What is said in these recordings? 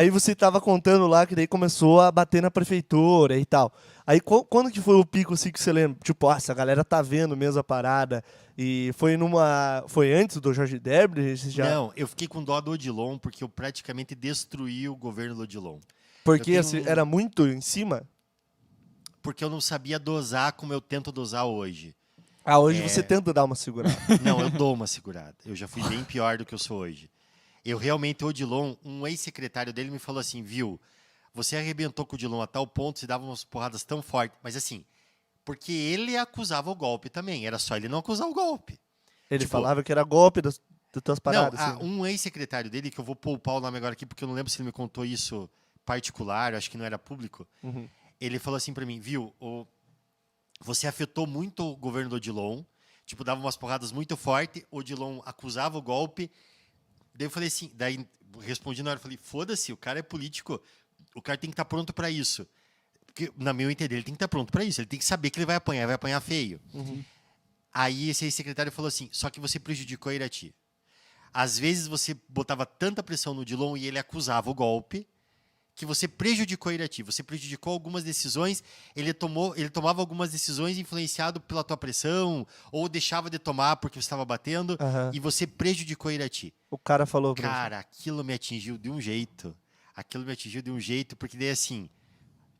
Aí você tava contando lá que daí começou a bater na prefeitura e tal. Aí quando que foi o pico assim que você lembra? Tipo, nossa, a galera tá vendo mesmo a parada. E foi numa. Foi antes do Jorge Derby? Você já. Não, eu fiquei com dó do Odilon porque eu praticamente destruí o governo do Odilon. Eu Porque tenho assim, era muito em cima? porque eu não sabia dosar como eu tento dosar hoje. Ah, hoje você tenta dar uma segurada. Não, eu dou uma segurada. Eu já fui bem pior do que eu sou hoje. Eu realmente, o Odilon, um ex-secretário dele me falou assim, viu, você arrebentou com o Odilon a tal ponto, você dava umas porradas tão fortes, mas assim, porque ele acusava o golpe também, era só ele não acusar o golpe. Ele Tipo, falava que era golpe das tuas não, paradas, assim, né? um ex-secretário dele, que eu vou poupar o nome agora aqui, porque eu não lembro se ele me contou isso particular, acho que não era público, Uhum. ele falou assim pra mim, viu, você afetou muito o governo do Odilon, tipo, dava umas porradas muito fortes, o Odilon acusava o golpe, daí eu falei assim, daí respondi na hora, falei, foda-se, o cara é político, o cara tem que estar pronto pra isso. Porque, na meu entender, ele tem que estar pronto pra isso, ele tem que saber que ele vai apanhar feio. Uhum. Aí esse secretário falou assim, só que você prejudicou a Irati. Às vezes você botava tanta pressão no Odilon e ele acusava o golpe, que você prejudicou a Irati, você prejudicou algumas decisões, ele tomava algumas decisões influenciado pela tua pressão, ou deixava de tomar porque você estava batendo, Aham. e você prejudicou a Irati. O cara falou pra você. Cara, aquilo me atingiu de um jeito. Aquilo me atingiu de um jeito, porque daí assim,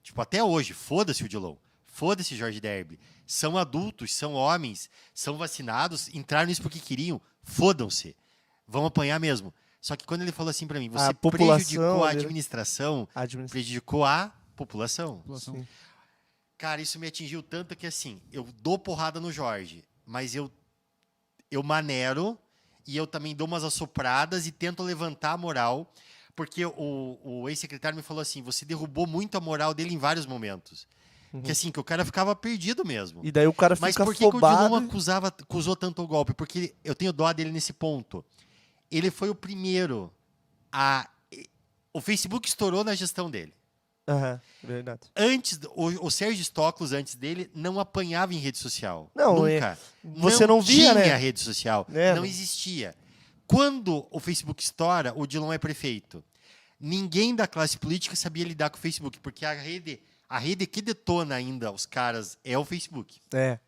tipo, até hoje, foda-se o Odilon, foda-se Jorge Derby. São adultos, são homens, são vacinados, entraram nisso porque queriam, fodam-se. Vão apanhar mesmo. Só que quando ele falou assim pra mim, você A população prejudicou a ali, né? administração, Administração. prejudicou a população. População. Sim. Cara, isso me atingiu tanto que assim, eu dou porrada no Jorge, mas eu maneiro e eu também dou umas assopradas e tento levantar a moral, porque o ex-secretário me falou assim, você derrubou muito a moral dele em vários momentos. Que assim, que o cara ficava perdido mesmo. E daí o cara Mas fica por que o Odilon afobado. acusou tanto o golpe? Porque eu tenho dó dele nesse ponto. Ele foi o primeiro a... O Facebook estourou na gestão dele. Aham, verdade. Antes, o Sérgio Stoklos, antes dele, não apanhava em rede social. Não, Nunca. você não via, tinha né? rede social. É, não existia. Quando o Facebook estoura, o Odilon é prefeito. Ninguém da classe política sabia lidar com o Facebook, porque a rede que detona ainda os caras é o Facebook. É.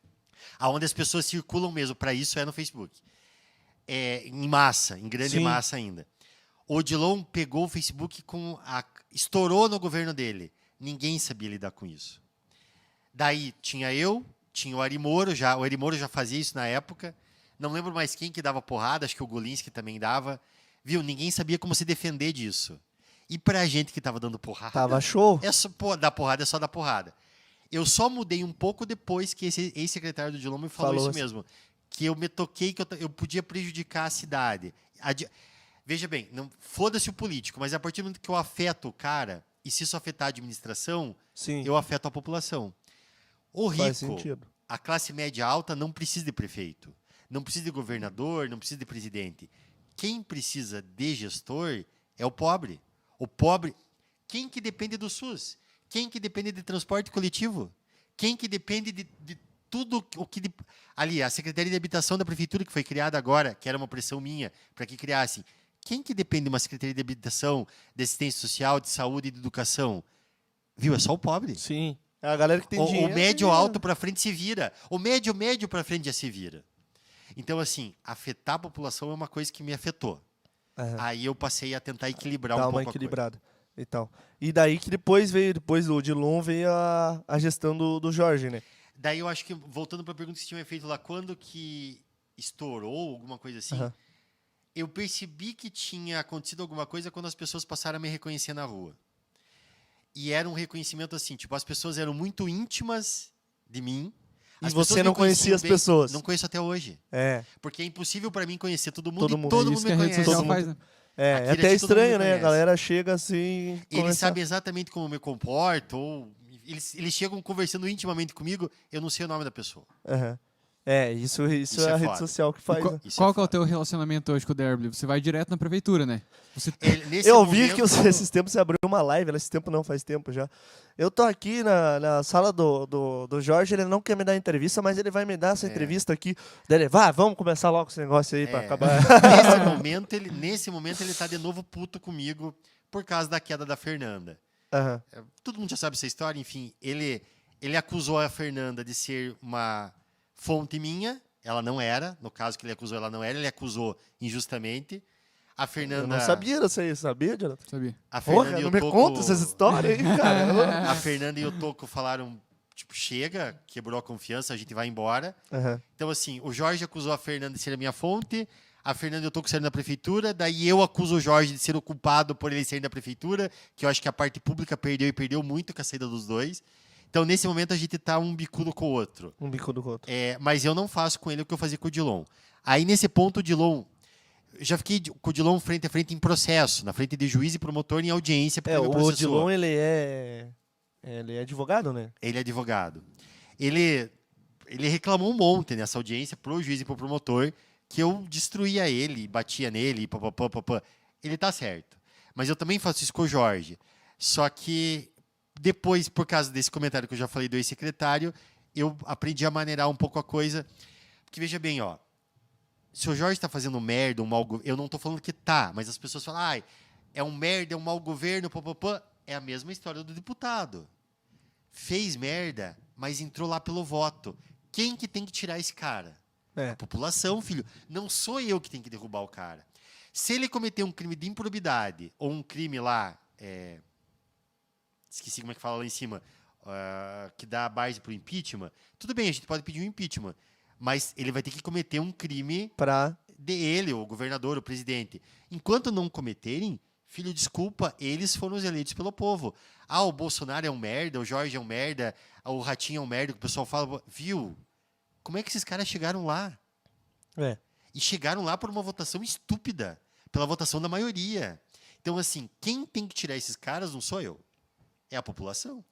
Aonde as pessoas circulam mesmo para isso é no Facebook. Em massa, em grande Sim. massa ainda. O Odilon pegou o Facebook estourou no governo dele. Ninguém sabia lidar com isso. Daí tinha eu, tinha o Arimoro, o Arimoro já fazia isso na época. Não lembro mais quem que dava porrada, acho que o Golinski também dava. Viu? Ninguém sabia como se defender disso. E pra gente que tava dando porrada, Tava show. dar porrada é só dar porrada. Eu só mudei um pouco depois que esse ex-secretário do Odilon me falou isso assim. mesmo. Que eu me toquei que eu podia prejudicar a cidade. Veja bem, não foda-se o político, mas a partir do momento que eu afeto o cara, e se isso afetar a administração, Sim. eu afeto a população. O Faz rico, sentido. a classe média alta, não precisa de prefeito, não precisa de governador, não precisa de presidente. Quem precisa de gestor é o pobre. O pobre, quem que depende do SUS? Quem que depende de transporte coletivo? Quem que depende de tudo o que... Ali, a Secretaria de Habitação da Prefeitura, que foi criada agora, que era uma pressão minha, para que criassem. Quem que depende de uma Secretaria de Habitação, de Assistência Social, de Saúde e de Educação? Viu? É só o pobre. Sim. É a galera que tem dinheiro. O médio alto para frente se vira. O médio para frente já se vira. Então, assim, afetar a população é uma coisa que me afetou. Aham. Aí eu passei a tentar equilibrar Dá um uma pouco equilibrada. E tal. E daí que depois do Odilon, veio a gestão do Jorge, né? Daí eu acho que, voltando para a pergunta que você tinha feito lá, quando que estourou, alguma coisa assim, Aham. eu percebi que tinha acontecido alguma coisa quando as pessoas passaram a me reconhecer na rua. E era um reconhecimento assim, tipo, as pessoas eram muito íntimas de mim. E As você pessoas me não conhecia conheciam as bem. pessoas. Não conheço até hoje. É. Porque é impossível para mim conhecer todo mundo Todo e mundo. todo É mundo isso me que a rede conhece. social Todo faz, né? É, Aqui é até todo mundo estranho, me né? A conhece. galera chega assim. Eles começa- sabem exatamente como eu me comporto, ou eles chegam conversando intimamente comigo, eu não sei o nome da pessoa. Aham. É, isso Isso é é a rede foda. social que faz. Né? Isso Qual que é o foda. teu relacionamento hoje com o Derby? Você vai direto na prefeitura, né? Você... Nesse Eu vi momento, que esses tempos você abriu uma live, esse tempo não, faz tempo já. Eu tô aqui na sala do Jorge, ele não quer me dar entrevista, mas ele vai me dar essa entrevista aqui. Daí ele, vamos começar logo esse negócio aí pra acabar. nesse momento ele tá de novo puto comigo, por causa da queda da Fernanda. Aham. Todo mundo já sabe essa história, enfim, ele acusou a Fernanda de ser uma fonte minha, ela não era, no caso que ele acusou, ela não era, ele acusou injustamente. A Eu Fernanda... não sabia dessa aí, sabia, Jonathan? Sabia? A Fernanda Porra, e não o me Toco, conta essas histórias aí, cara. A Fernanda e o Toco falaram, tipo, chega, quebrou a confiança, a gente vai embora. Aham. Então, assim, o Jorge acusou a Fernanda de ser a minha fonte, a Fernanda e o Toco saíram da prefeitura, daí eu acuso o Jorge de ser o culpado por ele sair da prefeitura, que eu acho que a parte pública perdeu e perdeu muito com a saída dos dois. Então, nesse momento, a gente tá um bicudo com o outro. Um bico do outro. Mas eu não faço com ele o que eu fazia com o Dilon. Aí, nesse ponto, o Dilon... Eu já fiquei com o Dilon frente a frente em processo, na frente de juiz e promotor em audiência. Porque ele me O processou. Odilon, ele é advogado, né? Ele é advogado. Ele reclamou um monte nessa audiência pro juiz e pro promotor que eu destruía ele, batia nele, papapá. Ele tá certo. Mas eu também faço isso com o Jorge. Só que depois, por causa desse comentário que eu já falei do ex-secretário, eu aprendi a maneirar um pouco a coisa. Porque veja bem, ó. Se o Jorge está fazendo merda, um mau governo, eu não estou falando que tá, mas as pessoas falam, é um merda, é um mau governo, papapá. É a mesma história do deputado. Fez merda, mas entrou lá pelo voto. Quem que tem que tirar esse cara? A população, filho. Não sou eu que tenho que derrubar o cara. Se ele cometer um crime de improbidade, ou um crime lá, esqueci como é que fala lá em cima, que dá a base para o impeachment, tudo bem, a gente pode pedir um impeachment, mas ele vai ter que cometer um crime dele, o governador, o presidente. Enquanto não cometerem, filho, desculpa, eles foram os eleitos pelo povo. O Bolsonaro é um merda, o Jorge é um merda, o Ratinho é um merda, que o pessoal fala, viu? Como é que esses caras chegaram lá? E chegaram lá por uma votação estúpida, pela votação da maioria. Então, assim, quem tem que tirar esses caras não sou eu, é a população.